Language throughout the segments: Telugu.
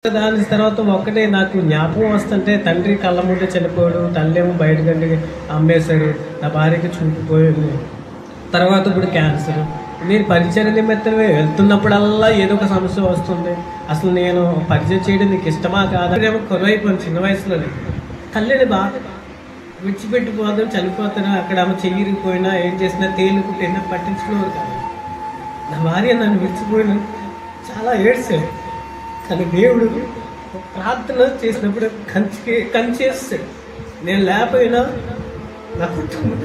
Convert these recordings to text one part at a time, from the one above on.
దాని తర్వాత ఒక్కటే నాకు జ్ఞాపకం వస్తుంటే, తండ్రి కళ్ళ ముందే చనిపోయాడు, తల్లేమో బయటకండి అమ్మేశాడు, నా భార్యకి చూపిపోయింది. తర్వాత ఇప్పుడు క్యాన్సర్. నేను పరిచయం నిమిత్తమే వెళ్తున్నప్పుడల్లా ఏదో ఒక సమస్య వస్తుంది. అసలు నేను పరిచయం చేయడం నీకు ఇష్టమా కాదా? ఏమో కొరవైపోయింది చిన్న వయసులోనే. తల్లిని బాగా విడిచిపెట్టిపోదాం, చనిపోతాను, అక్కడ ఆమె చెయ్యిరిగిపోయినా ఏం చేసినా తేలుకుంటేనా పట్టించుకునేవారు కాదు. నా భార్య నన్ను విడిచిపోయిన చాలా ఏడ్చాడు. కానీ దేవుడు ప్రార్థన చేసినప్పుడు కంచేస్తాడు. నేను లేకపోయినా నా కుటుంబం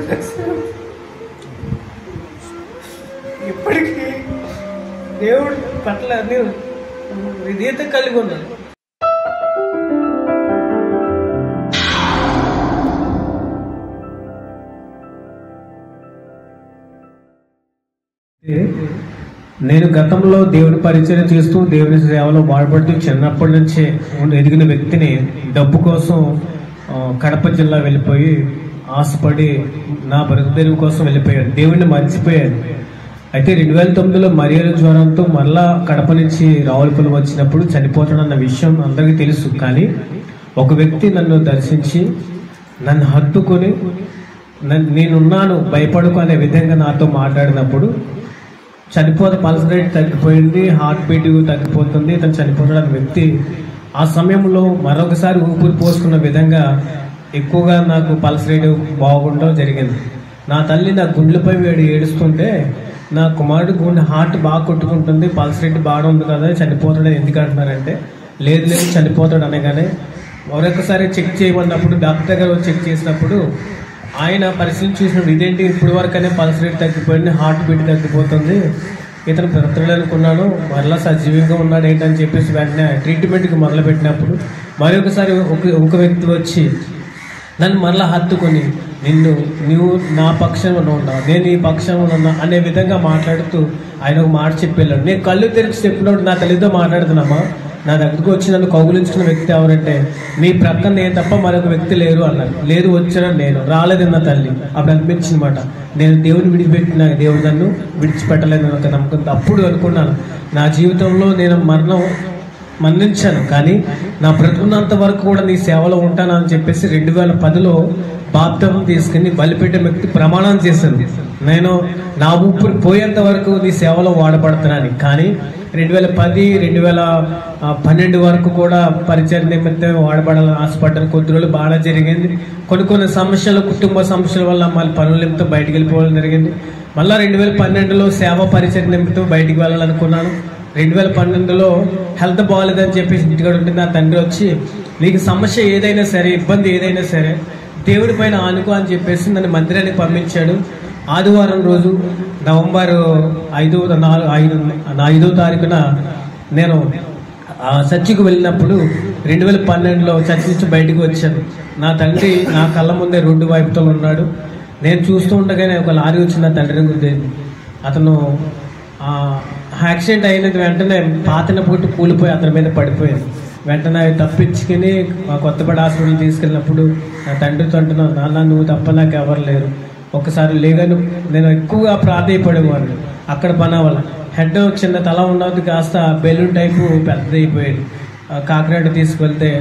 ఇప్పటికీ దేవుడి పట్ల నేను విధేయత కలిగి ఉన్నాను. నేను గతంలో దేవుని పరిచయం చేస్తూ దేవుని సేవలో బాధపడుతూ చిన్నప్పటి నుంచే ఎదిగిన వ్యక్తిని డబ్బు కోసం కడప జిల్లా వెళ్ళిపోయి ఆశపడి నా బ్రతుకు కోసం వెళ్ళిపోయాను. దేవుడిని మర్చిపోయాను. అయితే 2009లో మరియల జ్వరంతో మళ్ళా కడప నుంచి రావులపల్లి వచ్చినప్పుడు చనిపోతాడన్న విషయం అందరికీ తెలుసు. కానీ ఒక వ్యక్తి నన్ను దర్శించి నన్ను హత్తుకొని నేనున్నాను భయపడుకు అనే విధంగా నాతో మాట్లాడినప్పుడు చనిపోతే పల్స్ రేట్ తగ్గిపోయింది, హార్ట్ బీట్ తగ్గిపోతుంది, ఇతను చనిపోతాడు అనే వ్యక్తి ఆ సమయంలో మరొకసారి ఊపిరి పోసుకున్న విధంగా ఎక్కువగా నాకు పల్స్ రేట్ బాగుండడం జరిగింది. నా తల్లి నా గుండెలపై ఏడుస్తుంటే నా కుమారుడు గుండె హార్ట్ బాగా కొట్టుకుంటుంది, పల్స్ రేట్ బాగా ఉంది కదా, చనిపోతాడు ఎందుకు అంటున్నారంటే లేదు లేదు చనిపోతాడు అనగానే మరొకసారి చెక్ చేయమన్నప్పుడు డాక్టర్ గారు చెక్ చేసినప్పుడు ఆయన పరిశీలన చూసినప్పుడు ఇదేంటి ఇప్పుడు వరకనే పల్స్ రేట్ తగ్గిపోయింది, హార్ట్ బీట్ తగ్గిపోతుంది, ఇతను బ్రతకడు అనుకున్నాను, మరలా సజీవంగా ఉన్నాడు ఏంటని చెప్పేసి వెంటనే ట్రీట్మెంట్కి మొదలుపెట్టినప్పుడు మరొకసారి ఒక వ్యక్తి వచ్చి నన్ను మరలా హత్తుకొని నువ్వు నా పక్షంలో ఉన్నావు, నేను ఈ పక్షంలో ఉన్నా అనే విధంగా మాట్లాడుతూ ఆయన ఒక మాట చెప్పి వెళ్ళాడు. నేను కళ్ళు తెరిచి చెప్పినప్పుడు నా తల్లితో మాట్లాడుతున్నామా, నా దగ్గరకు వచ్చి నన్ను కౌగులించుకున్న వ్యక్తి ఎవరంటే మీ ప్రక్కన నేను తప్ప మరొక వ్యక్తి లేరు అన్నారు. లేదు వచ్చాను నేను రాలేదు నా తల్లి. అప్పుడు అనిపించింది మాట నేను దేవుని విడిచిపెట్టిన దేవుడు నన్ను విడిచిపెట్టలేదు ఒక నమ్మకం. అప్పుడు అనుకున్నాను నా జీవితంలో నేను మరణించాను కానీ నా బ్రతుకున్నంత వరకు కూడా నీ సేవలో ఉంటాను అని చెప్పేసి 2010లో బాప్తిసం తీసుకుని బలిపెట్టే వ్యక్తి ప్రమాణం చేశాను. నేను నా ఊపిరి పోయేంత వరకు నీ సేవలో వాడబడుతున్నాను. కానీ 2010, 2012 వరకు కూడా పరిచయం నిమిత్తం వాడబడాలని ఆశపడ్డాను. కొద్ది రోజులు బాగా జరిగింది. కొన్ని సమస్యలు, కుటుంబ సమస్యల వల్ల మళ్ళీ పనుల నిమిత్తం బయటికి వెళ్ళిపోవడం జరిగింది. మళ్ళీ 2012లో సేవ పరిచయం నిమిత్తం బయటికి వెళ్ళాలనుకున్నాను. 2012లో హెల్త్ బాగాలేదని చెప్పేసి ఇంటికాడ ఉంటే నా తండ్రి వచ్చి నీకు సమస్య ఏదైనా సరే, ఇబ్బంది ఏదైనా సరే దేవుడి పైన ఆనుకో అని చెప్పేసి నన్ను మందిరానికి పంపించాడు. ఆదివారం రోజు నవంబర్ 5వ తారీఖున నేను చర్చికి వెళ్ళినప్పుడు 2012లో చర్చి నుంచి బయటకు వచ్చాను. నా తండ్రి నా కళ్ళ ముందే రోడ్డు వైపుతో ఉన్నాడు. నేను చూస్తూ ఉండగానే ఒక లారీ వచ్చి నా తండ్రిని గుద్దేది. అతను యాక్సిడెంట్ అయినది వెంటనే పాతన పుట్టి కూలిపోయి అతని మీద పడిపోయాను. వెంటనే తప్పించుకుని కొత్తపేట హాస్పిటల్ తీసుకెళ్ళినప్పుడు నా తండ్రితో అంటున్నాను, నాన్న నువ్వు తప్ప నాకు ఎవరు లేరు, ఒకసారి లేగను. నేను ఎక్కువగా ప్రాధాయపడేవాడిని. అక్కడ పనవాళ్ళ హెడ్ చిన్న తల ఉన్నది కాస్త బెలూన్ టైపు పెద్ద అయిపోయాడు. కాకినాడ తీసుకెళ్తే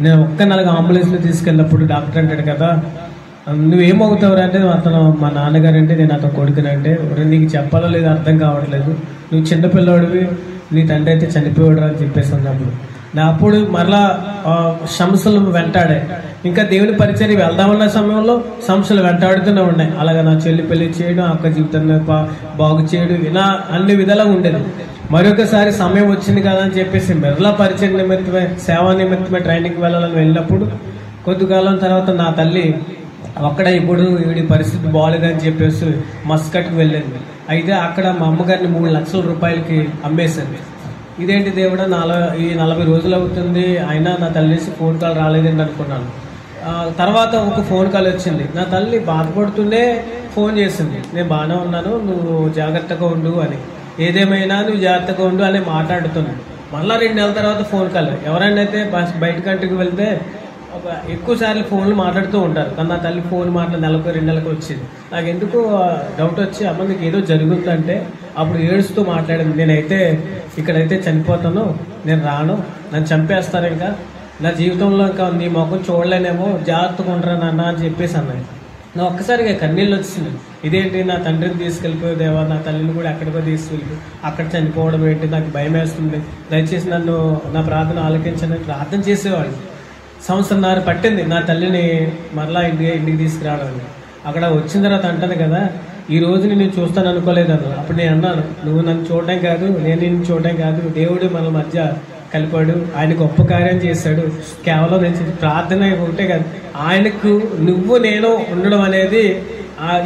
నేను ఒక్క 4 అంబులెన్స్లో తీసుకెళ్ళినప్పుడు డాక్టర్ అంటాడు కదా నువ్వేమవుతావు అంటే అతను మా నాన్నగారు అంటే నేను అతను కొడుకునంటే నీకు చెప్పాలో లేదు అర్థం కావట్లేదు, నువ్వు చిన్నపిల్లవాడివి, నీ తండ్రి అయితే చనిపోయాడు అని చెప్పేసి అన్నప్పుడు నా అప్పుడు మరలా సమస్యలు వెంటాడే. ఇంకా దేవుని పరిచయం వెళ్దామన్న సమయంలో సమస్యలు వెంటాడుతూనే ఉన్నాయి. అలాగే నా చెల్లి పెళ్లి చేయడం, అక్క జీవితాన్ని బాగు చేయడం, ఇలా అన్ని విధాలుగా ఉండేది. మరొకసారి సమయం వచ్చింది కదా అని చెప్పేసి మరలా పరిచయం నిమిత్తమే సేవా నిమిత్తమే ట్రైనింగ్కి వెళ్ళాలని వెళ్ళినప్పుడు కొద్ది కాలం తర్వాత నా తల్లి అక్కడ ఇప్పుడు వీడి పరిస్థితి బాగాలేదని చెప్పేసి మస్కట్కి వెళ్ళింది. అయితే అక్కడ మా అమ్మగారిని 3 లక్షల రూపాయలకి అమ్మేశారు. ఇదేంటి దేవుడా 40 రోజులు అవుతుంది అయినా నా తల్లి నుంచి ఫోన్ కాల్ రాలేదని అనుకున్నాను. తర్వాత ఒక ఫోన్ కాల్ వచ్చింది. నా తల్లి బాధపడుతూనే ఫోన్ చేసింది, నేను బాగానే ఉన్నాను, నువ్వు జాగ్రత్తగా ఉండు అని, ఏదేమైనా నువ్వు జాగ్రత్తగా ఉండు అని మాట్లాడుతున్నాను. మళ్ళీ 2 నెలల తర్వాత ఫోన్ కాల్. ఎవరైనా అయితే బయట కంట్రీకి వెళ్తే ఎక్కువ సార్లు ఫోన్లు మాట్లాడుతూ ఉంటారు. కానీ నా తల్లి ఫోన్ నెలకు 2 నెలలకు వచ్చింది. నాకు ఎందుకు డౌట్ వచ్చి అమ్మ నీకు ఏదో జరుగుతుందంటే అప్పుడు ఏడుస్తూ మాట్లాడింది, నేనైతే ఇక్కడైతే చనిపోతాను, నేను రాను, నన్ను చంపేస్తారు, ఇంకా నా జీవితంలో ఇంకా నీ ముఖం చూడలేనేమో, జాగ్రత్తగా ఉండరా నాన్న అని చెప్పేసి అన్నాను. నా ఒక్కసారిగా కన్నీళ్ళు వచ్చింది. ఇదేంటి, నా తండ్రిని తీసుకెళ్ళిపోయి దేవా, నా తల్లిని కూడా ఎక్కడికో తీసుకెళ్ళిపోయి అక్కడ చనిపోవడం ఏంటి, నాకు భయం వేస్తుంది, దయచేసి నన్ను నా ప్రార్థన ఆలకించని ప్రార్థన చేసేవాళ్ళు. సంవత్సరంన్నర పట్టింది నా తల్లిని మరలా ఇంటికి తీసుకురావడానికి. అక్కడ వచ్చిన తర్వాత అంటాను కదా, ఈ రోజు నేను చూస్తాను అనుకోలేదన్న. అప్పుడు నేను అన్నాను, నువ్వు నన్ను చూడడం కాదు, నేను నిన్ను చూడడం కాదు, దేవుడు మన మధ్య కలిపాడు, ఆయన గొప్ప కార్యం చేశాడు. కేవలం నేను ప్రార్థన ఒకటే కాదు, ఆయనకు నువ్వు నేను ఉండడం అనేది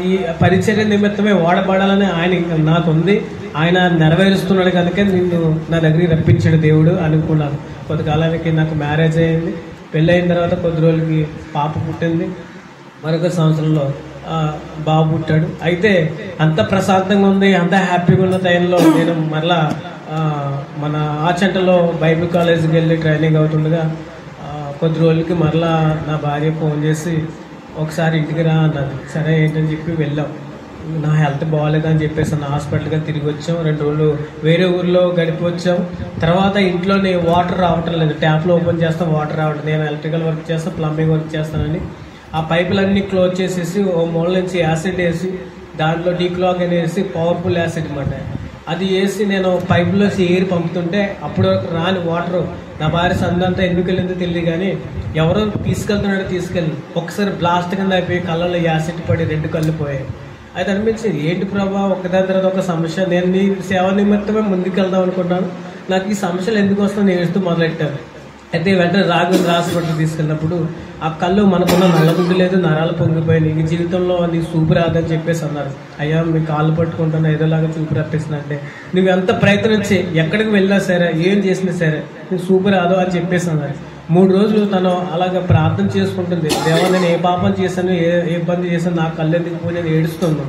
ఈ పరిచర్య నిమిత్తమే వాడబడాలని ఆయన నాకుంది, ఆయన నెరవేరుస్తున్నాడు కనుక నిన్ను నా దగ్గరికి రప్పించాడు దేవుడు అనుకున్నాను. కొంతకాలానికి నాకు మ్యారేజ్ అయింది. పెళ్ళయిన తర్వాత కొద్ది రోజులకి పాప పుట్టింది. మరొక సంవత్సరంలో బాబు పుట్టాడు. అయితే అంత ప్రశాంతంగా ఉంది, అంత హ్యాపీగా ఉన్న టైంలో నేను మరలా మన ఆచంటలో బైబిల్ కాలేజీకి వెళ్ళి ట్రైనింగ్ అవుతుండగా కొద్ది రోజులకి మరలా నా భార్య ఫోన్ చేసి ఒకసారి ఇంటికి రా అన్నది. సరే ఏంటని చెప్పి వెళ్ళాం. నా హెల్త్ బాగాలేదని చెప్పేసి నా హాస్పిటల్గా తిరిగి వచ్చాం. 2 రోజులు వేరే ఊర్లో గడిపి వచ్చాం. తర్వాత ఇంట్లోనే వాటర్ రావటం లేదు, ట్యాప్లో ఓపెన్ చేస్తాం, వాటర్ రావట్లేదు. నేను ఎలక్ట్రికల్ వర్క్ చేస్తాను, ప్లంబింగ్ వర్క్ చేస్తానని ఆ పైపులన్నీ క్లోజ్ చేసేసి ఓ మూల నుంచి యాసిడ్ వేసి దాంట్లో డీక్లాగ్ అనేసి పవర్ఫుల్ యాసిడ్ అన్నమాట, అది వేసి నేను పైపులో ఎయిర్ పంపుతుంటే అప్పుడు రాని వాటర్ నా భార్య సందంతా ఎందుకు వెళ్ళిందో తెలియదు, కానీ ఎవరో తీసుకెళ్తున్నాడో తీసుకెళ్ళి ఒకసారి బ్లాస్ట్ కింద అయిపోయి కళ్ళలో యాసిడ్ పడి 2 కళ్ళు పోయాయి. అయితే అనిపించింది, ఏంటి ప్రభా ఒకదాని తర్వాత ఒక సమస్య, నేను నీ సేవ నిమిత్తమే ముందుకు వెళ్దాం అనుకుంటాను, నాకు ఈ సమస్యలు ఎందుకు వస్తుందో నేను ఏడుస్తూ మొదలెట్టాను. అయితే వెంటనే హాస్పిటల్ తీసుకెళ్ళినప్పుడు ఆ కళ్ళు మనకున్న నల్లగుడ్డు లేదు, నరాలు పొంగిపోయినాయి, నీ జీవితంలో నీ చూపు రాదని చెప్పేసి అన్నారు. అయ్యా మీ కాళ్ళు పట్టుకుంటున్నా ఏదోలాగా చూపు రప్పిస్తున్నా అంటే, నువ్వు ఎంత ప్రయత్నించి ఎక్కడికి వెళ్ళినా సరే ఏం చేసినా సరే నీకు చూపు రాదు అని చెప్పేసి అన్నారు. 3 రోజులు తను అలాగ ప్రార్థన చేసుకుంటుంది, దేవా నేను ఏ పాపం చేశాను, ఏ ఇబ్బంది చేశాను, నా కళ్ళు ఎందుకు పోయి నేను ఏడుస్తుంది.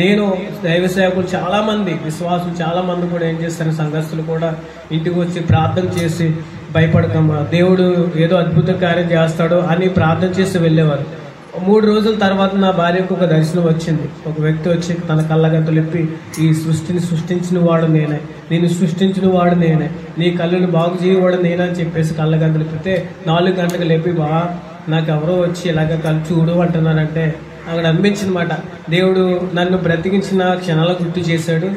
నేను దైవ సేవకులు చాలా మంది, విశ్వాసులు చాలా మంది కూడా ఏం చేస్తారు, సంఘస్థులు కూడా ఇంటికి వచ్చి ప్రార్థన చేసి భయపడకమ్మా దేవుడు ఏదో అద్భుత కార్యం చేస్తాడు అని ప్రార్థన చేసి వెళ్ళేవారు. 3 రోజుల తర్వాత నా భార్యకు ఒక దర్శనం వచ్చింది. ఒక వ్యక్తి వచ్చి తన కళ్ళగంతులు ఇప్పి, ఈ సృష్టిని సృష్టించిన వాడు నేనే, నేను సృష్టించిన వాడు నేనే, నీ కళ్ళను బాగు చేయవాడు నేనే అని చెప్పేసి కళ్ళగంతులు ఇప్పితే 4 గంటలకు లేపి, బా నాకు ఎవరో వచ్చి ఇలాగ కళ్ళు చూడు అంటున్నానంటే అక్కడ అనిపించింది మాట, దేవుడు నన్ను బ్రతికించిన క్షణాలు గుర్తు చేశాడు.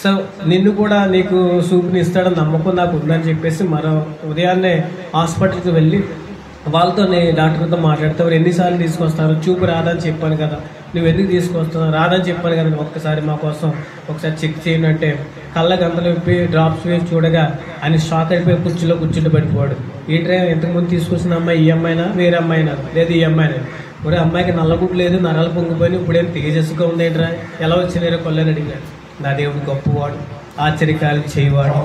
సో నిన్ను కూడా నీకు చూపుని ఇస్తాడని నమ్మకం నాకు ఉందని చెప్పేసి మరో ఉదయాన్నే హాస్పిటల్కి వెళ్ళి వాళ్ళతో డాక్టర్తో మాట్లాడితే, ఎన్నిసార్లు తీసుకొస్తారు, చూపు రాదని చెప్పాను కదా, నువ్వు ఎందుకు తీసుకొస్తున్నావు, రాదని చెప్పాను కదా, ఒక్కసారి మా కోసం ఒకసారి చెక్ చేయండి అంటే కళ్ళ గంతలు విప్పి డ్రాప్స్ వేసి చూడగా ఆయన షాక్ అయిపోయి కుర్చీలో కూర్చుండి పడిపోయాడు. ఈ ట్రైన్ ఇంతకుముందు తీసుకొచ్చిన అమ్మాయి ఈ అమ్మాయినా వేరే అమ్మాయినా, లేదు ఈ అమ్మాయినా, ఒరే అమ్మాయికి నల్లగుడ్డు లేదు, నరాలు పొంగిపోయి ఇప్పుడేం తేజస్సుగా ఉందేంట్రా, ఎలా వచ్చినారో కొల్లని అడిగాడు. నా దేవుడు గొప్పవాడు, ఆశ్చర్యకార్యం చేయవాడు,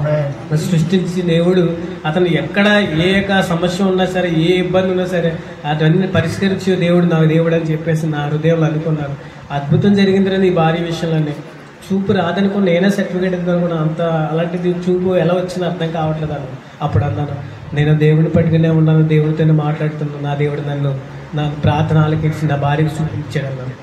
సృష్టించి దేవుడు అతను ఎక్కడ ఏ సమస్య ఉన్నా సరే, ఏ ఇబ్బంది ఉన్నా సరే అతన్ని పరిష్కరించే దేవుడు నా దేవుడు అని చెప్పేసి నా హృదయంలో అనుకున్నారు. అద్భుతం జరిగిందని ఈ భార్య విషయంలోనే. చూపు రాదనుకుని నేనే సర్టిఫికేట్ అనుకున్నా, అంత అలాంటిది చూపు ఎలా వచ్చిందో అర్థం కావట్లేదు అన్న. అప్పుడు అన్నాను, నేను దేవుడిని పట్టుకునే ఉన్నాను, దేవుడితోనే మాట్లాడుతున్నాను, నా దేవుడు నన్ను నాకు ప్రార్థన ఆలకించి నా భార్యకు చూపించాడు అన్నాను.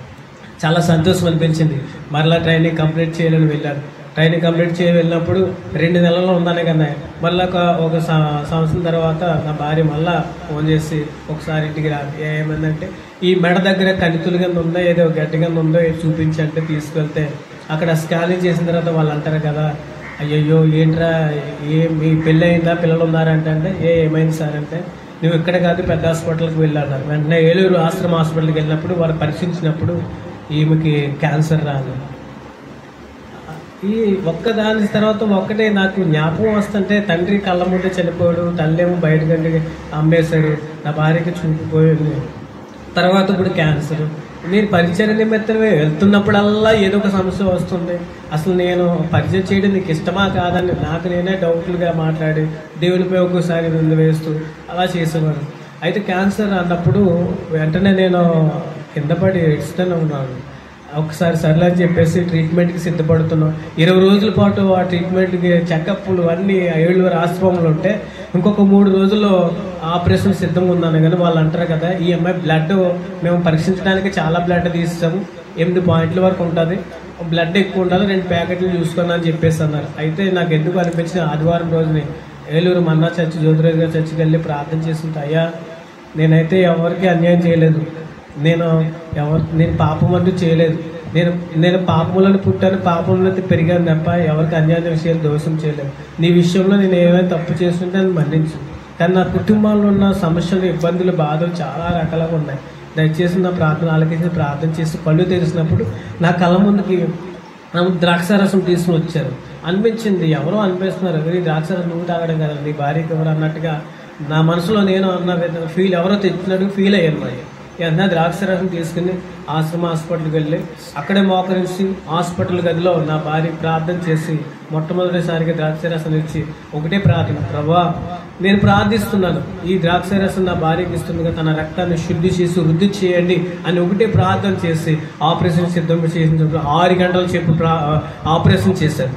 చాలా సంతోషం అనిపించింది. మరలా ట్రైనింగ్ కంప్లీట్ చేయాలని వెళ్ళాను. ట్రైనింగ్ కంప్లీట్ వెళ్ళినప్పుడు 2 నెలల్లో ఉందనే కన్నా మళ్ళీ ఒక సంవత్సరం తర్వాత నా భార్య మళ్ళీ ఫోన్ చేసి ఒకసారి ఇంటికి రా, ఏమైందంటే ఈ మెడ దగ్గర కణితులు కింద ఉందో ఏదో గట్టి కింద ఉందో చూపించంటే తీసుకెళ్తే అక్కడ స్కానింగ్ చేసిన తర్వాత వాళ్ళు అంటారు కదా, అయ్యయ్యో ఏంట్రా మీ పెళ్ళి అయిందా, పిల్లలు ఉన్నారంటే ఏమైంది సార్ అంటే, నువ్వు ఇక్కడ కాదు పెద్ద హాస్పిటల్కి వెళ్ళాను. వెంటనే ఏలూరు ఆశ్రమ హాస్పిటల్కి వెళ్ళినప్పుడు వారు పరీక్షించినప్పుడు ఈమెకి క్యాన్సర్ రాదు. ఈ ఒక్కదాని తర్వాత ఒక్కటే నాకు జ్ఞాపకం వస్తుంటే, తండ్రి కళ్ళ ముందే చనిపోయాడు, తల్లేమో బయటకండి అమ్మేశాడు, నా భార్యకి చూపిపోయింది, తర్వాత ఇప్పుడు క్యాన్సర్. నేను పరిచయం నిమిత్తమే వెళ్తున్నప్పుడల్లా ఏదో ఒక సమస్య వస్తుంది. అసలు నేను పరిచయం చేయడం నీకు ఇష్టమా కాదని నాకు నేనే డౌట్లుగా మాట్లాడి దేవునిపై ఒక్కోసారి నింద వేస్తూ అలా చేసేవాడు. అయితే క్యాన్సర్ అన్నప్పుడు వెంటనే నేను కింద పడి ఏడుస్తూనే ఉన్నాను. ఒకసారి సర్లే అని చెప్పేసి ట్రీట్మెంట్కి సిద్ధపడుతున్నాం. 20 రోజుల పాటు ఆ ట్రీట్మెంట్కి చెకప్లు అన్నీ ఏలూరు ఆశ్రమంలో ఉంటే ఇంకొక 3 రోజుల్లో ఆపరేషన్ సిద్ధంగా ఉన్నాను. కానీ వాళ్ళు అంటారు కదా, ఈ అమ్మాయి బ్లడ్ మేము పరీక్షించడానికి చాలా బ్లడ్ తీస్తాము, 8 పాయింట్ల వరకు ఉంటుంది, బ్లడ్ ఎక్కువ ఉండాలి, 2 ప్యాకెట్లు చూసుకున్నా అని చెప్పేసి అన్నారు. అయితే నాకు ఎందుకు అనిపించింది, ఆదివారం రోజుని ఏలూరు మన్నా చర్చి జ్యోతిరాజు గారి చర్చికి వెళ్ళి ప్రార్థన చేసుకుంటా, అయ్యా నేనైతే ఎవరికి అన్యాయం చేయలేదు, నేను పాపం అంటూ చేయలేదు, నేను పాపములను పుట్టాను, పాపంలో పెరిగాను తప్ప ఎవరికి అన్యాయ విషయాలు దోషం చేయలేదు. నీ విషయంలో నేను ఏమైనా తప్పు చేస్తుంటే నన్ను మన్నించు. కానీ నా కుటుంబంలో ఉన్న సమస్యలు, ఇబ్బందులు, బాధలు చాలా రకాలుగా ఉన్నాయి. దయచేసి నా ప్రార్థన ఆలకించి ప్రార్థన చేసి కళ్ళు తెరిచినప్పుడు నా కళ్ళ ముందుకి ద్రాక్షారసం తీసుకుని వచ్చారు. అనిపించింది ఎవరో అనిపిస్తున్నారు, ఈ ద్రాక్షారసం నువ్వు తాగడం కదా, నీ భార్యకి ఎవరు అన్నట్టుగా నా మనసులో నేను అన్న ఫీల్ ఎవరో తెచ్చినట్టు ఫీల్ అయ్యాను. మరి ఎంత ద్రాక్షారసం తీసుకుని ఆశ్రమ హాస్పిటల్కి వెళ్ళి అక్కడే మోకరించి హాస్పిటల్ గదిలో నా భార్య ప్రార్థన చేసి మొట్టమొదటిసారిగా ద్రాక్షారసం ఇచ్చి ఒకటే ప్రార్థన, ప్రభా నేను ప్రార్థిస్తున్నాను, ఈ ద్రాక్షారసం నా భార్యకి ఇస్తుండగా తన రక్తాన్ని శుద్ధి చేసి వృద్ధి చేయండి అని ఒకటే ప్రార్థన చేసి ఆపరేషన్ సిద్ధం చేసినప్పుడు 6 గంటల సేపు ఆపరేషన్ చేశారు.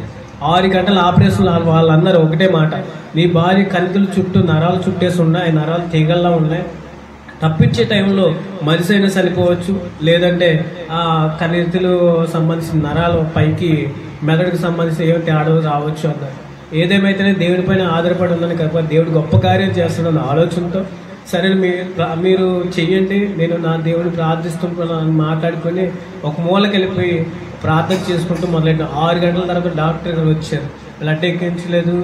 6 గంటల ఆపరేషన్ వాళ్ళందరూ ఒకటే మాట, నీ భార్య కణితుల చుట్టూ నరాలు చుట్టేసి ఉన్నాయి, నరాలు తీగల్లా ఉన్నాయి, తప్పించే టైంలో మనిషి అయినా చనిపోవచ్చు, లేదంటే ఆ కణితులు సంబంధించిన నరాలు పైకి మెదడుకు సంబంధించిన ఏమో తేడా రావచ్చు అన్నారు. ఏదేమైతేనే దేవుడిపైన ఆధారపడి ఉందని కాకపోతే దేవుడు గొప్ప కార్యం చేస్తున్నాను ఆలోచనతో సరే మీరు చెయ్యండి, నేను నా దేవుడిని ప్రార్థిస్తున్నాను అని మాట్లాడుకొని ఒక మూలకి వెళ్ళిపోయి ప్రార్థన చేసుకుంటూ మొదలెట్టిన 6 గంటల తర్వాత డాక్టర్ గారు వచ్చారు. బ్లడ్ ఎక్కించలేదు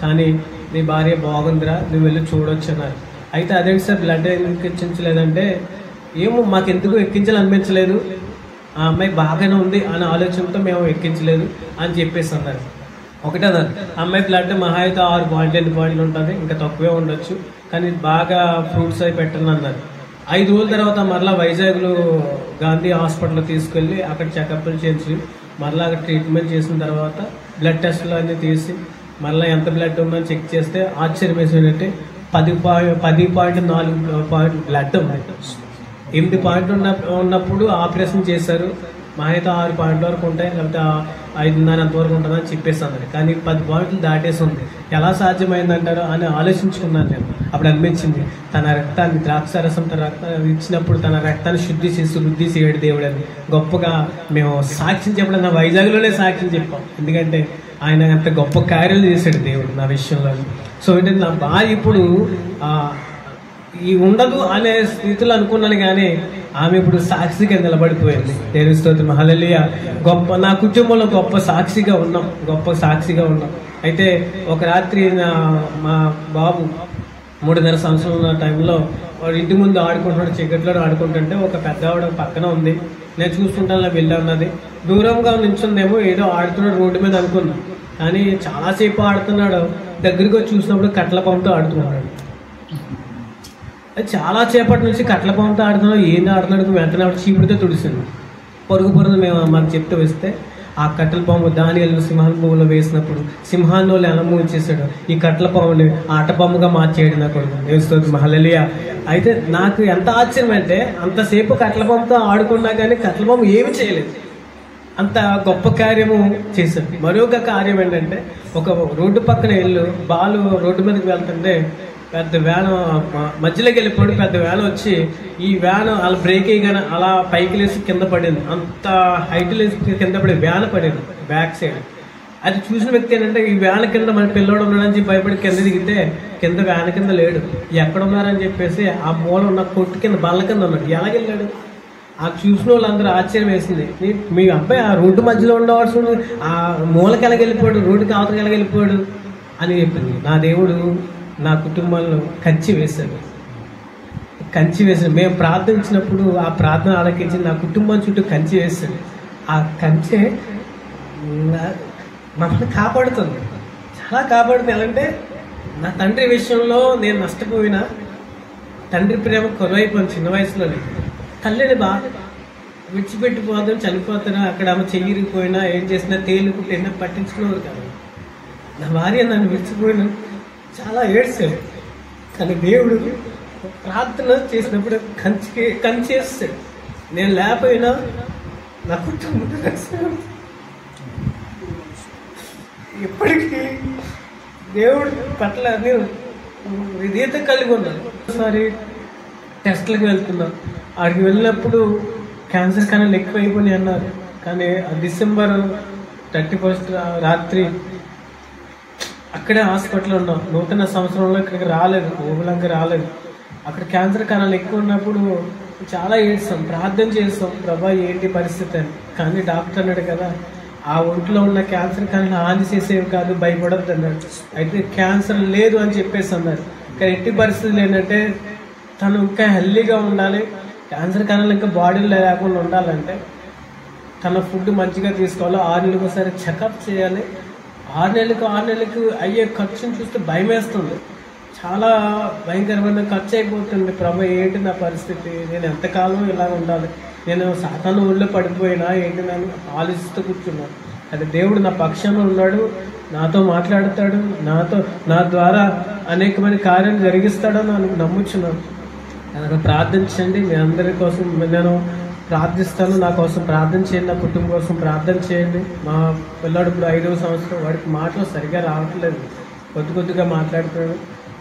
కానీ నీ భార్య బాగుందిరా, నువ్వు వెళ్ళి చూడొచ్చు అన్నారు. అయితే అదేంటి సార్ బ్లడ్ ఎందుకు ఎక్కించలేదంటే, ఏమో మాకు ఎందుకు ఎక్కించాలనిపించలేదు, ఆ అమ్మాయి బాగానే ఉంది అనే ఆలోచనతో మేము ఎక్కించలేదు అని చెప్పేసి అన్నారు. ఒకటే అన్నారు, అమ్మాయి బ్లడ్ మహా అయితే 6 పాయింట్లు 8 పాయింట్లు ఉంటుంది, ఇంకా తక్కువే ఉండొచ్చు, కానీ బాగా ఫ్రూట్స్ అవి పెట్టండి అన్నారు. 5 రోజుల తర్వాత మరలా వైజాగ్లో గాంధీ హాస్పిటల్లో తీసుకెళ్ళి అక్కడ చెకప్లు చేసి మరలా అక్కడ ట్రీట్మెంట్ చేసిన తర్వాత బ్లడ్ టెస్టులు అన్నీ తీసి మరలా ఎంత బ్లడ్ ఉందని చెక్ చేస్తే ఆశ్చర్యం వేసేటంటే 10.4 బ్లడ్ ఉన్నాయి. 8 పాయింట్లు ఉన్నప్పుడు ఆపరేషన్ చేశారు, మా అయితే 6 పాయింట్ల వరకు ఉంటాయి, లేకపోతే 5.5 అంతవరకు ఉంటుందని చెప్పేసి. కానీ 10 పాయింట్లు దాటేసి ఉంది. ఎలా సాధ్యమైందంటారు అని ఆలోచించుకున్నాను నేను. అప్పుడు అనిపించింది తన రక్తాన్ని ద్రాక్షారసం తన రక్తాన్ని ఇచ్చినప్పుడు తన రక్తాన్ని శుద్ధి చేసి వృద్ధి చేయడు దేవుడు అని గొప్పగా మేము సాక్ష్యం చెప్పడం, నా వైజాగ్లోనే సాక్ష్యం చెప్పాం. ఎందుకంటే ఆయన అంత గొప్ప కార్యాలు చేశాడు దేవుడు నా విషయంలో. సో ఏంటంటే నా భార్య ఇప్పుడు ఈ ఉండదు అనే స్థితిలో అనుకున్నాను, కానీ ఆమె ఇప్పుడు సాక్షిగా నిలబడిపోయింది. దేవుని స్తోత్రం, హల్లెలూయా. నా కుటుంబంలో గొప్ప సాక్షిగా ఉన్నాం. అయితే ఒక రాత్రి మా బాబు 3.5 సంవత్సరాలు ఉన్న టైంలో వాడు ఇంటి ముందు ఆడుకుంటున్నాడు, చీకట్లో ఆడుకుంటుంటే ఒక పెద్ద ఆవిడ పక్కన ఉంది. నేను చూసుకుంటాను వెళ్ళి ఉన్నది, దూరంగా నిల్చుందేమో ఏదో ఆడుతున్నాడు రోడ్డు మీద అనుకున్నా, కానీ చాలాసేపు ఆడుతున్నాడు. దగ్గరికి వచ్చి చూసినప్పుడు కట్ల పాముతో ఆడుతున్నాడు. చాలా సేపటి నుంచి కట్ల పాముతో ఆడుతున్నాడు. ఏంది ఆడుతున్నాడు, వెంటనే చీపుడితో తుడిసింది. పొరుగు మేము మాకు చెప్తూ వేస్తే ఆ కట్టెల పాము దానియేలు సింహాల పువ్వులో వేసినప్పుడు సింహాన్ని ఎలా మూసేసాడు, ఈ కట్టెల పాముని ఆటపాముగా మార్చేయడు నా కొడుకు. దేవుని హల్లెలూయా. అయితే నాకు ఎంత ఆశ్చర్యం అంటే అంతసేపు కట్టెల పాముతో ఆడుకున్నా కానీ కట్టెల పాము ఏమి చేయలేదు, అంత గొప్ప కార్యము చేశాడు. మరొక కార్యం ఏంటంటే ఒక రోడ్డు పక్కన బాలు రోడ్డు మీదకి వెళ్తుంటే పెద్ద వ్యాన్ మధ్యలోకి వెళ్ళిపోయి పెద్ద వ్యాన్ వచ్చి ఈ వ్యాన్ అలా బ్రేక్ అయ్యగానే అలా పైకి లేసి కింద పడింది. అంత హైట్ లేసి కింద పడి వ్యాన్ పడింది బ్యాక్ సైడ్. అది చూసిన వ్యక్తి ఏంటంటే ఈ వ్యాన్ కింద మన పిల్లోడు ఉన్నాడని చెప్పి భయపడి కింద దిగితే కింద వ్యాన్ కింద లేడు, ఎక్కడ ఉన్నారని చెప్పేసి ఆ మూల ఉన్న కొట్టు కింద బల్ల కింద ఉన్నాడు. ఎలాగెళ్ళాడు? ఆ చూసిన వాళ్ళందరూ ఆశ్చర్యం వేసింది, మీ అబ్బాయి ఆ రోడ్డు మధ్యలో ఉండవలసిన ఆ మూలకి ఎలాగెళ్ళిపోయాడు, రోడ్డుకి అవతలకి ఎలాగెళ్ళిపోయాడు అని చెప్పింది. నా దేవుడు నా కుటుంబంలో కంచి వేశాడు. మేము ప్రార్థించినప్పుడు ఆ ప్రార్థన ఆలకించి నా కుటుంబం చుట్టూ కంచి వేశాడు. ఆ కంచె మమ్మల్ని కాపాడుతుంది, చాలా కాపాడుతుంది. ఎలాంటే నా తండ్రి విషయంలో నేను నష్టపోయినా తండ్రి ప్రేమ కొరవైపోయింది చిన్న వయసులోనే. తల్లిని బాగా విడిచిపెట్టిపోదాం, చనిపోతాను, అక్కడ ఆమె చెయ్యిరిగిపోయినా ఏం చేసినా తేలికుంటేనా పట్టించుకునేవారు కాదు. నా భార్య నన్ను విడిచిపోయినా చాలా ఏడ్చాడు, కానీ దేవుడు ప్రార్థన చేసినప్పుడు కంచేస్తాడు. నేను లేకపోయినా నా కుటుంబం ఇప్పటికీ దేవుడు పట్ల నేను విధేయత కలిగి ఉన్నాను. ఒకసారి టెస్ట్లకు వెళ్తున్నాను, అక్కడికి వెళ్ళినప్పుడు క్యాన్సర్ కన్నా ఎక్కువైపోయి అన్నారు. కానీ December 31 రాత్రి అక్కడే హాస్పిటల్ ఉన్నాం. నూతన సంవత్సరంలో ఇక్కడికి రాలేదు, ఊబులంక రాలేదు. అక్కడ క్యాన్సర్ కణాలు ఎక్కువ ఉన్నప్పుడు చాలా ఏడ్చాం, ప్రార్థన చేస్తాం, ప్రభా ఏంటి పరిస్థితి అని. కానీ డాక్టర్ అన్నాడు కదా, ఆ ఒంట్లో ఉన్న క్యాన్సర్ కణాలు హాని చేసేవి కాదు, భయపడద్దు అన్నాడు. అయితే క్యాన్సర్ లేదు అని చెప్పేసి అన్నారు. కానీ ఎట్టి పరిస్థితులు ఏంటంటే తను ఇంకా హెల్దీగా ఉండాలి, క్యాన్సర్ కణాలు ఇంకా బాడీలో లేకుండా ఉండాలంటే తన ఫుడ్ మంచిగా తీసుకోవాలి, 6 నెలలకు ఒకసారి చెకప్ చేయాలి. 6 నెలలకు అయ్యే ఖర్చుని చూస్తే భయం వేస్తుంది, చాలా భయంకరమైన ఖర్చు అయిపోతుంది. ప్రభా ఏంటి నా పరిస్థితి, నేను ఎంతకాలం ఇలా ఉండాలి, నేను సాతాను ఊళ్ళో పడిపోయినా ఏంటి నన్ను ఆలోచిస్తూ కూర్చున్నాను. అది దేవుడు నా పక్షంలో ఉన్నాడు, నాతో మాట్లాడతాడు, నా ద్వారా అనేకమైన కార్యాలు జరిగిస్తాడని నమ్ముచున్నాను. అలాగే ప్రార్థించండి, మీ అందరి కోసం నేను ప్రార్థిస్తాను. నా కోసం ప్రార్థన చేయండి, నా కుటుంబం కోసం ప్రార్థన చేయండి. మా పిల్లాడు ఇప్పుడు 5వ సంవత్సరం, వాడికి మాటలు సరిగా రావట్లేదు, కొద్దిగా మాట్లాడుతున్నాడు.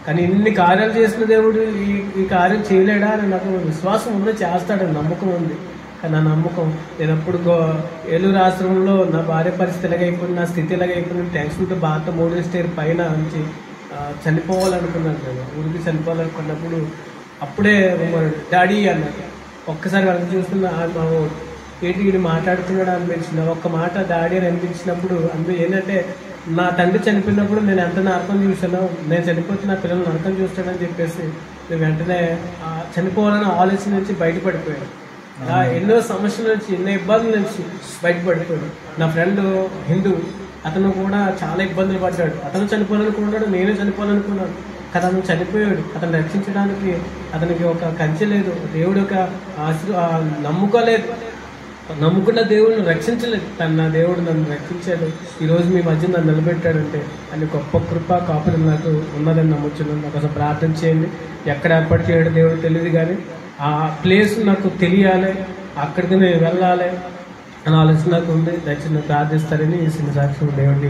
కానీ ఇన్ని కార్యాలు చేసిన దేవుడు ఈ కార్యం చేయలేడా అని నాకు విశ్వాసం ఉంది, చేస్తాడని నమ్మకం ఉంది. కానీ నా నమ్మకం, నేను అప్పుడు ఏలూరు ఆశ్రమంలో నా భార్య పరిస్థితి ఎలాగైపోయింది, నా స్థితి ఎలాగైపోయింది, టెన్షన్తో బాధతో 3వ స్టేర్ పైన నుంచి చనిపోవాలనుకున్నాను. నేను ఊరికి చనిపోవాలనుకున్నప్పుడు అప్పుడే డాడీ అన్నాడు. ఒక్కసారి వాళ్ళని చూస్తున్న ఏంటి మాట్లాడుతున్నాడు అనిపించింది. ఒక్క మాట డాడీ అని అనిపించినప్పుడు అందులో ఏంటంటే నా తండ్రి చనిపోయినప్పుడు నేను ఎంత నరకం చూసానో, నేను చనిపోతే నా పిల్లలు నరకం చూస్తానని చెప్పేసి నేను వెంటనే చనిపోవాలని ఆలోచన నుంచి బయటపడిపోయాను. ఎన్నో సమస్యల నుంచి, ఎన్నో ఇబ్బందుల నుంచి బయటపడిపోయాడు. నా ఫ్రెండ్ హిందూ, అతను కూడా చాలా ఇబ్బందులు పడ్డాడు. అతను చనిపోవాలనుకున్నాడు, నేను చనిపోవాలనుకున్నాను. కదా అతను చనిపోయాడు. అతను రక్షించడానికి అతనికి ఒక కంచె లేదు, దేవుడు ఒక నమ్ముకోలేదు, నమ్ముకున్న దేవుడిని రక్షించలేదు. నా దేవుడు నన్ను రక్షించాడు, ఈరోజు మీ మధ్య నన్ను నిలబెట్టాడంటే అని గొప్ప కృప కాపుదల నాకు ఉన్నదని నమ్ముచున్నాను. నాకు అసలు ప్రార్థన చేయండి. ఎక్కడ ఏర్పాటు చేయడం దేవుడు తెలియదు, కానీ ఆ ప్లేస్ నాకు తెలియాలి, అక్కడికి నేను వెళ్ళాలి అని ఆలోచన నాకు ఉంది. దయచేసి ప్రార్థిస్తారని ఈ చిన్న సాక్ష్యం దేవుడికి